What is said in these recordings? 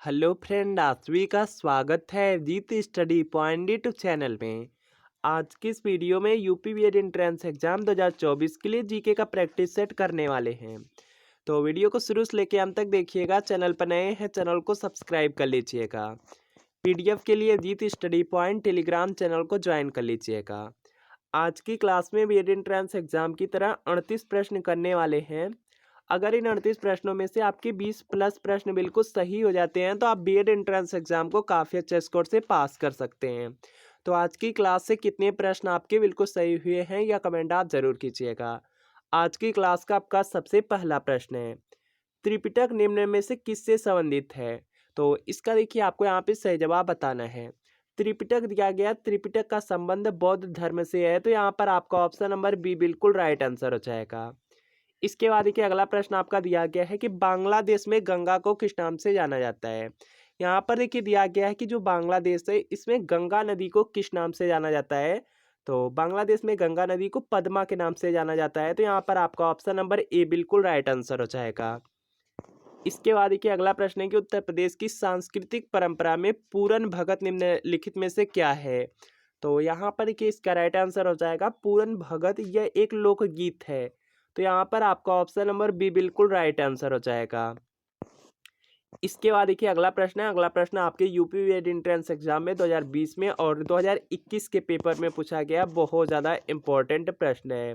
Hello friend, आप सभी का स्वागत है जीत स्टडी पॉइंट यूट्यूब चैनल में। आज की इस वीडियो में यूपी बीएड एंट्रेंस एग्जाम 2024 के लिए जीके का प्रैक्टिस सेट करने वाले हैं। तो वीडियो को शुरू से लेकर अंत तक देखिएगा। चैनल पर नए हैं, चैनल को सब्सक्राइब कर लीजिएगा। पीडीएफ के लिए जीत स्टडी पॉइंट टेलीग्राम चैनल को ज्वाइन कर लीजिएगा। आज की क्लास में बीएड एंट्रेंस एग्जाम की तरह 38 प्रश्न करने वाले हैं। अगर इन 38 प्रश्नों में से आपके 20 प्लस प्रश्न बिल्कुल सही हो जाते हैं तो आप बीएड एंट्रेंस एग्जाम को काफ़ी अच्छे स्कोर से पास कर सकते हैं। तो आज की क्लास से कितने प्रश्न आपके बिल्कुल सही हुए हैं या कमेंट आप ज़रूर कीजिएगा। आज की क्लास का आपका सबसे पहला प्रश्न है, त्रिपिटक निम्न में से किससे संबंधित है? तो इसका देखिए आपको यहाँ पे सही जवाब बताना है। त्रिपिटक दिया गया, त्रिपिटक का संबंध बौद्ध धर्म से है, तो यहाँ पर आपका ऑप्शन नंबर बी बिल्कुल राइट आंसर हो जाएगा। इसके बाद देखिए अगला प्रश्न आपका दिया गया है कि बांग्लादेश में गंगा को किस नाम से जाना जाता है? यहाँ पर देखिए दिया गया है कि जो बांग्लादेश है इसमें गंगा नदी को किस नाम से जाना जाता है? तो बांग्लादेश में गंगा नदी को पद्मा के नाम से जाना जाता है, तो यहाँ पर आपका ऑप्शन नंबर ए बिल्कुल राइट आंसर हो जाएगा। इसके बाद देखिए अगला प्रश्न है कि उत्तर प्रदेश की सांस्कृतिक परंपरा में पूरन भगत निम्नलिखित में से क्या है? तो यहाँ पर देखिए इसका राइट आंसर हो जाएगा पूरन भगत, यह एक लोकगीत है। तो यहाँ पर आपका ऑप्शन नंबर बी बिल्कुल राइट आंसर हो जाएगा। इसके बाद देखिए अगला प्रश्न है। अगला प्रश्न आपके यूपी बीएड एंट्रेंस एग्जाम में 2020 में और 2021 के पेपर में पूछा गया बहुत ज़्यादा इम्पोर्टेंट प्रश्न है।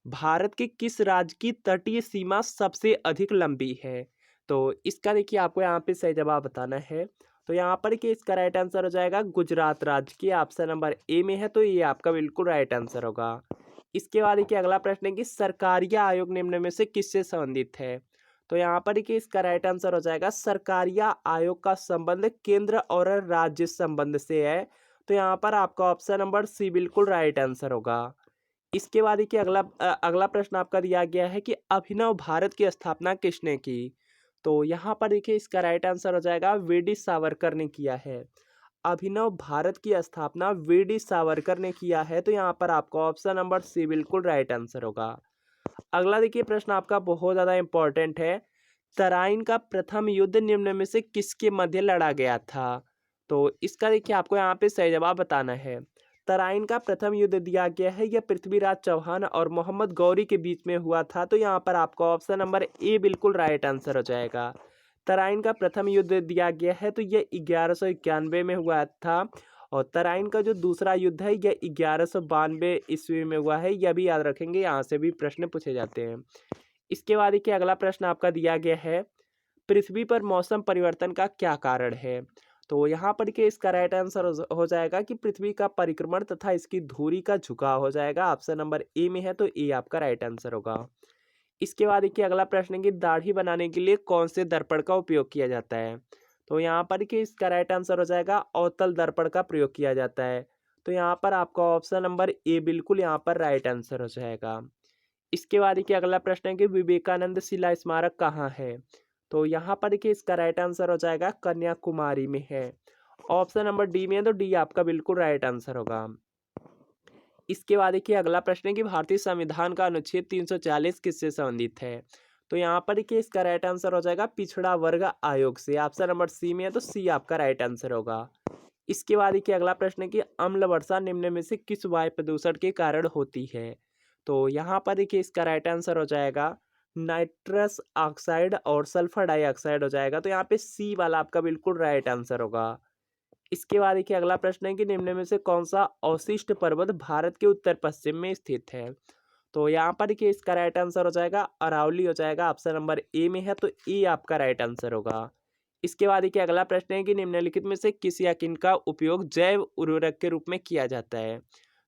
भारत के किस राज्य की तटीय सीमा सबसे अधिक लंबी है? तो इसका देखिए आपको यहाँ पे सही जवाब बताना है। तो यहाँ पर कि इसका राइट आंसर हो जाएगा गुजरात राज्य की, ऑप्शन नंबर ए में है, तो ये आपका बिल्कुल राइट आंसर होगा। इसके बाद देखिए अगला प्रश्न है कि सरकारिया आयोग निम्न में से किससे संबंधित है? तो यहाँ पर देखिए इसका राइट आंसर हो जाएगा सरकारिया आयोग का संबंध केंद्र और राज्य संबंध से है। तो यहाँ पर आपका ऑप्शन नंबर सी बिल्कुल राइट आंसर होगा। इसके बाद देखिए अगला प्रश्न आपका दिया गया है कि अभिनव भारत की स्थापना किसने की? तो यहाँ पर देखिए इसका राइट आंसर हो जाएगा वीडी सावरकर ने किया है। अभिनव भारत की स्थापना वीडी सावरकर ने किया है, तो यहाँ पर आपका ऑप्शन नंबर सी बिल्कुल राइट आंसर होगा। अगला देखिए प्रश्न आपका बहुत ज़्यादा इंपॉर्टेंट है। तराइन का प्रथम युद्ध निम्न में से किसके मध्य लड़ा गया था? तो इसका देखिए आपको यहाँ पे सही जवाब बताना है। तराइन का प्रथम युद्ध दिया गया है, यह पृथ्वीराज चौहान और मोहम्मद गौरी के बीच में हुआ था, तो यहाँ पर आपका ऑप्शन नंबर ए बिल्कुल राइट आंसर हो जाएगा। तराइन का प्रथम युद्ध दिया गया है तो यह 1191 में हुआ था, और तराइन का जो दूसरा युद्ध है यह 1192 ईस्वी में हुआ है। यह भी याद रखेंगे, यहाँ से भी प्रश्न पूछे जाते हैं। इसके बाद देखिए अगला प्रश्न आपका दिया गया है, पृथ्वी पर मौसम परिवर्तन का क्या कारण है? तो यहाँ पर के इसका राइट आंसर हो जाएगा कि पृथ्वी का परिक्रमण तथा इसकी धुरी का झुकाव हो जाएगा। ऑप्शन नंबर ए में है, तो ए आपका राइट आंसर होगा। इसके बाद देखिए अगला प्रश्न है कि दाढ़ी बनाने के लिए कौन से दर्पण का उपयोग किया जाता है? तो यहाँ पर कि इसका राइट आंसर हो जाएगा अवतल दर्पण का प्रयोग किया जाता है। तो यहाँ पर आपका ऑप्शन नंबर ए बिल्कुल यहाँ पर राइट आंसर हो जाएगा। इसके बाद देखिए अगला प्रश्न है कि विवेकानंद शिला स्मारक कहाँ है? तो यहाँ पर देखिए इसका राइट आंसर हो जाएगा कन्याकुमारी में है। ऑप्शन नंबर डी में है, तो डी आपका बिल्कुल राइट आंसर होगा। इसके बाद देखिए अगला प्रश्न है कि भारतीय संविधान का अनुच्छेद 340 किससे संबंधित है? तो यहाँ पर देखिए इसका राइट आंसर हो जाएगा पिछड़ा वर्ग आयोग से। ऑप्शन नंबर सी में है, तो सी आपका राइट आंसर होगा। इसके बाद देखिए अगला प्रश्न है कि अम्ल वर्षा निम्न में से किस वायु प्रदूषण के कारण होती है? तो यहाँ पर देखिए इसका राइट आंसर हो जाएगा नाइट्रस ऑक्साइड और सल्फर डाइऑक्साइड हो जाएगा। तो यहाँ पे सी वाला आपका बिल्कुल राइट आंसर होगा। इसके बाद देखिए अगला प्रश्न है कि निम्न में से कौन सा अवशिष्ट पर्वत भारत के उत्तर पश्चिम में स्थित है? तो यहाँ पर देखिए इसका राइट आंसर हो जाएगा अरावली हो जाएगा। ऑप्शन नंबर ए में है, तो ए आपका राइट आंसर होगा। इसके बाद देखिए अगला प्रश्न है कि निम्नलिखित में से किस या किन का उपयोग जैव उर्वरक के रूप में किया जाता है?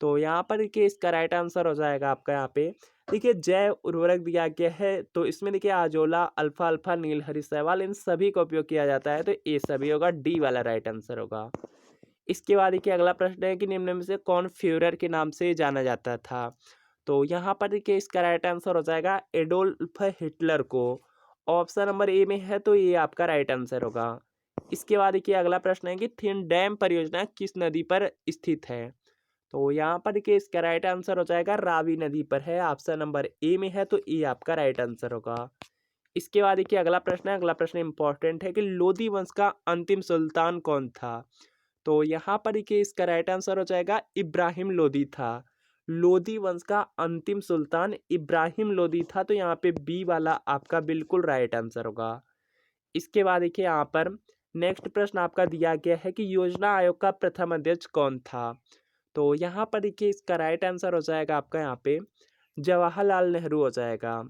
तो यहाँ पर देखिए इसका राइट आंसर हो जाएगा आपका यहाँ पे देखिए जैव उर्वरक दिया गया है, तो इसमें देखिए आजोला, अल्फा अल्फा, नीलहरी शैवाल, इन सभी का उपयोग किया जाता है, तो ये सभी होगा, डी वाला राइट आंसर होगा। इसके बाद देखिए अगला प्रश्न है कि निम्न में से कौन फ्यूरर के नाम से जाना जाता था? तो यहाँ पर देखिए इसका राइट आंसर हो जाएगा एडोल्फ हिटलर को। ऑप्शन नंबर ए में है, तो ये आपका राइट आंसर होगा। इसके बाद देखिए अगला प्रश्न है कि थिन डैम परियोजना किस नदी पर स्थित है? तो यहाँ पर देखिए इसका राइट आंसर हो जाएगा रावी नदी पर है। ऑप्शन नंबर ए में है, तो ए आपका राइट आंसर होगा। इसके बाद देखिए अगला प्रश्न है, अगला प्रश्न इंपॉर्टेंट है कि लोदी वंश का अंतिम सुल्तान कौन था। तो यहाँ पर देखिए इसका राइट आंसर हो जाएगा इब्राहिम लोदी था। लोदी वंश का अंतिम सुल्तान इब्राहिम लोदी था, तो यहाँ पे बी वाला आपका बिल्कुल राइट आंसर होगा। इसके बाद देखिए यहाँ पर नेक्स्ट प्रश्न आपका दिया गया है कि योजना आयोग का प्रथम अध्यक्ष कौन था। तो यहाँ पर देखिए इसका राइट आंसर हो जाएगा आपका यहाँ पे जवाहरलाल नेहरू हो जाएगा।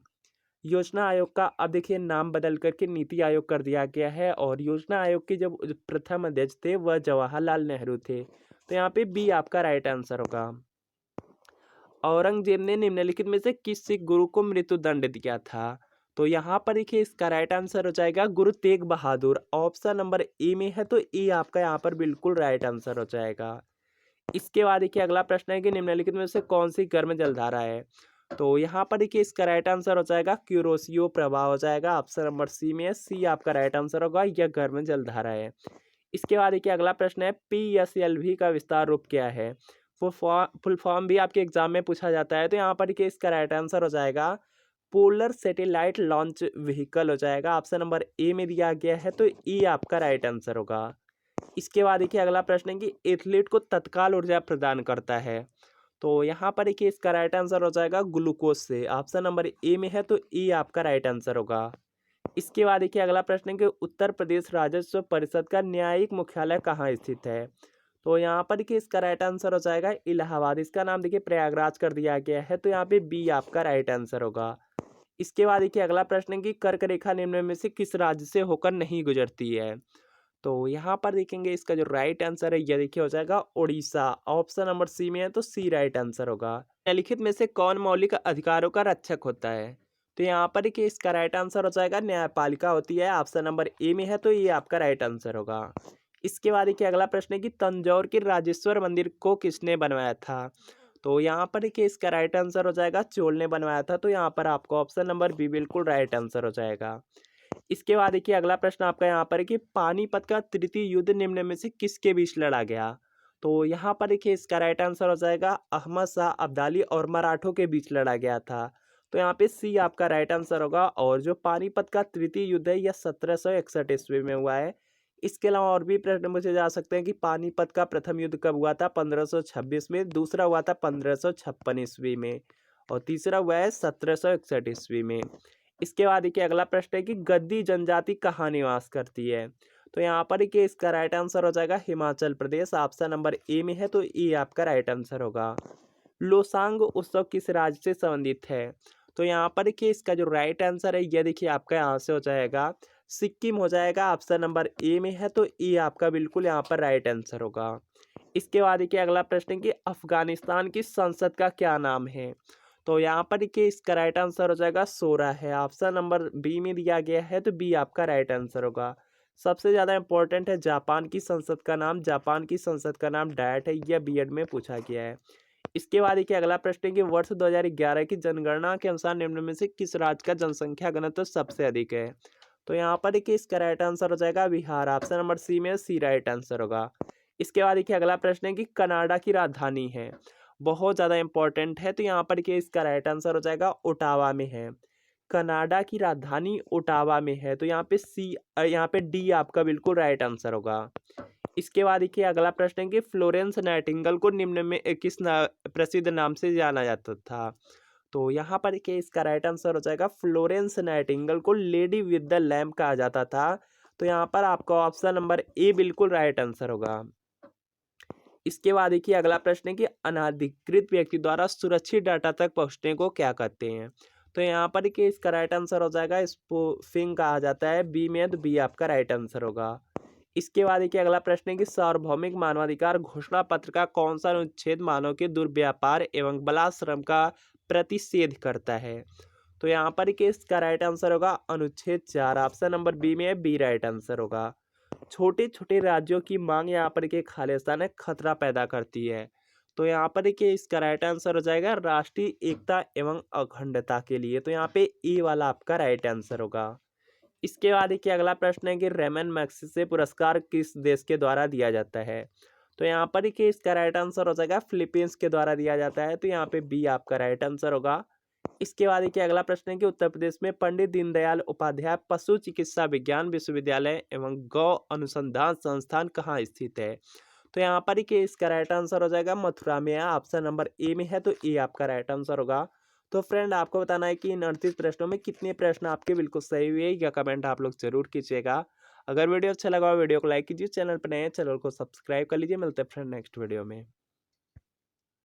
योजना आयोग का अब देखिए नाम बदल करके नीति आयोग कर दिया गया है, और योजना आयोग के जब प्रथम अध्यक्ष थे वह जवाहरलाल नेहरू थे। तो यहाँ पे बी आपका राइट आंसर होगा। औरंगजेब ने निम्नलिखित में से किस सिख गुरु को मृत्युदंड दिया था। तो यहाँ पर देखिए इसका राइट आंसर हो जाएगा Guru Tegh Bahadur. Option number A में है, तो ए आपका यहाँ पर बिल्कुल राइट आंसर हो जाएगा। इसके बाद देखिए अगला प्रश्न है कि निम्नलिखित में से कौन सी गर्म जलधारा है। तो यहाँ पर देखिए इसका राइट आंसर हो जाएगा क्यूरोसियो प्रवाह हो जाएगा। ऑप्शन नंबर सी में है, सी आपका राइट आंसर होगा, यह गर्म जलधारा है। इसके बाद देखिए अगला प्रश्न है PSLV का विस्तार रूप क्या है। फुल फॉर्म भी आपके एग्जाम में पूछा जाता है। तो यहाँ पर देखिए इसका राइट आंसर हो जाएगा पोलर सैटेलाइट लॉन्च व्हीकल हो जाएगा। ऑप्शन नंबर ए में दिया गया है, तो ई आपका राइट आंसर होगा। इसके बाद देखिए अगला प्रश्न है कि एथलीट को तत्काल ऊर्जा प्रदान करता है। तो यहाँ पर देखिए इसका राइट आंसर हो जाएगा ग्लूकोज से। ऑप्शन नंबर ए में है, तो ई आपका राइट आंसर होगा। इसके बाद देखिए अगला प्रश्न है कि उत्तर प्रदेश राजस्व परिषद का न्यायिक मुख्यालय कहाँ स्थित है। तो यहाँ पर देखिए इसका राइट आंसर हो जाएगा इलाहाबाद। इसका नाम देखिए प्रयागराज कर दिया गया है, तो यहाँ पे बी आपका राइट आंसर होगा। इसके बाद देखिए अगला प्रश्न है कि कर्क रेखा निम्न में से किस राज्य से होकर नहीं गुजरती है। तो यहाँ पर देखेंगे इसका जो राइट आंसर है यह देखिए हो जाएगा उड़ीसा। ऑप्शन नंबर सी में है, तो सी राइट आंसर होगा। निम्नलिखित में से कौन मौलिक अधिकारों का रक्षक होता है। तो यहाँ पर देखिए इसका राइट आंसर हो जाएगा न्यायपालिका होती है। ऑप्शन नंबर ए में है, तो ये आपका राइट आंसर होगा। इसके बाद देखिए अगला प्रश्न है कि तंजौर के राजेश्वर मंदिर को किसने बनवाया था। तो यहाँ पर देखिए इसका राइट आंसर हो जाएगा चोल ने बनवाया था। तो यहाँ पर आपको ऑप्शन नंबर बी बिल्कुल राइट आंसर हो जाएगा। इसके बाद देखिए अगला प्रश्न आपका यहाँ पर है कि पानीपत का तृतीय युद्ध निम्न में से किसके बीच लड़ा गया। तो यहाँ पर देखिए इसका राइट आंसर हो जाएगा अहमद शाह अब्दाली और मराठों के बीच लड़ा गया था। तो यहाँ पे सी आपका राइट आंसर होगा। और जो पानीपत का तृतीय युद्ध है यह 1761 ईस्वी में हुआ है। इसके अलावा और भी प्रश्न पूछे जा सकते हैं कि पानीपत का प्रथम युद्ध कब हुआ था। 1526 में, दूसरा हुआ था 1556 ईस्वी में, और तीसरा हुआ है 1761 ईस्वी में। इसके बाद देखिए अगला प्रश्न है कि गद्दी जनजाति कहाँ निवास करती है। तो यहाँ पर देखिए इसका राइट आंसर हो जाएगा Himachal Pradesh. Option number A में है, तो ए आपका राइट आंसर होगा। लोसांग उत्सव किस राज्य से संबंधित है। तो यहाँ पर देखिए इसका जो राइट आंसर है यह देखिए आपका यहाँ से हो जाएगा सिक्किम हो जाएगा। ऑप्शन नंबर ए में है, तो ए आपका बिल्कुल यहाँ पर राइट आंसर होगा। इसके बाद देखिए अगला प्रश्न है कि अफगानिस्तान की संसद का क्या नाम है। तो यहाँ पर देखिए इसका राइट आंसर हो जाएगा सोरा है। ऑप्शन नंबर बी में दिया गया है, तो बी आपका राइट आंसर होगा। सबसे ज़्यादा इंपॉर्टेंट है जापान की संसद का नाम। जापान की संसद का नाम डायट है, यह बीएड में पूछा गया है। इसके बाद देखिए अगला प्रश्न है कि वर्ष 2011 की जनगणना के अनुसार निम्न में से किस राज्य का जनसंख्या घनत्व सबसे अधिक है। तो यहाँ पर देखिए इसका राइट आंसर हो जाएगा बिहार। ऑप्शन नंबर सी में सी राइट आंसर होगा। इसके बाद देखिए अगला प्रश्न है कि कनाडा की राजधानी है, बहुत ज़्यादा इंपॉर्टेंट है। तो यहाँ पर देखिए इसका राइट आंसर हो जाएगा ओटावा में है। कनाडा की राजधानी ओटावा में है, तो यहाँ पे यहाँ पे डी आपका बिल्कुल राइट आंसर होगा। इसके बाद देखिए अगला प्रश्न है कि फ्लोरेंस नाइटिंगेल को निम्न में किस प्रसिद्ध नाम से जाना जाता था। तो यहाँ पर देखिए इसका राइट आंसर हो जाएगा फ्लोरेंस नाइटिंगेल को लेडी विद द लैम्प कहा जाता था। तो यहाँ पर आपका ऑप्शन नंबर ए बिल्कुल राइट आंसर होगा। इसके बाद देखिए अगला प्रश्न है कि अनाधिकृत व्यक्ति द्वारा सुरक्षित डाटा तक पहुँचने को क्या कहते हैं। तो यहाँ पर देखिए इसका राइट आंसर हो जाएगा स्पूफिंग कहा जाता है। बी में, तो बी आपका राइट आंसर होगा। इसके बाद देखिए अगला प्रश्न है कि सार्वभौमिक मानवाधिकार घोषणा पत्र का कौन सा अनुच्छेद मानव के दुर्व्यापार एवं बलात्श्रम का प्रतिषेध करता है। तो यहाँ पर देखिए इसका राइट आंसर होगा अनुच्छेद 4। ऑप्शन नंबर बी में, बी राइट आंसर होगा। छोटे छोटे राज्यों की मांग यहाँ पर देखिए खालिस्तान है खतरा पैदा करती है। तो यहाँ पर देखिए इसका राइट आंसर हो जाएगा राष्ट्रीय एकता एवं अखंडता के लिए। तो यहाँ पे ए वाला आपका राइट आंसर होगा। इसके बाद देखिए अगला प्रश्न है कि रेमन मैग्सेसे पुरस्कार किस देश के द्वारा दिया जाता है। तो यहाँ पर देखिए इसका राइट आंसर हो जाएगा फिलीपींस के द्वारा दिया जाता है। तो यहाँ पे बी आपका राइट आंसर होगा। इसके बाद देखिए अगला प्रश्न है कि उत्तर प्रदेश में पंडित दीनदयाल उपाध्याय पशु चिकित्सा विज्ञान विश्वविद्यालय एवं गौ अनुसंधान संस्थान कहाँ स्थित है। तो यहाँ पर देखिए इसका राइट आंसर हो जाएगा मथुरा में। ऑप्शन नंबर ए में है तो ए आपका राइट आंसर होगा। तो फ्रेंड आपको बताना है कि इन 38 प्रश्नों में कितने प्रश्न आपके बिल्कुल सही हुए या कमेंट आप लोग जरूर कीजिएगा। अगर वीडियो अच्छा लगा हो वीडियो को लाइक कीजिए, चैनल पर नए हैं चैनल को सब्सक्राइब कर लीजिए। मिलते हैं फ्रेंड नेक्स्ट वीडियो में।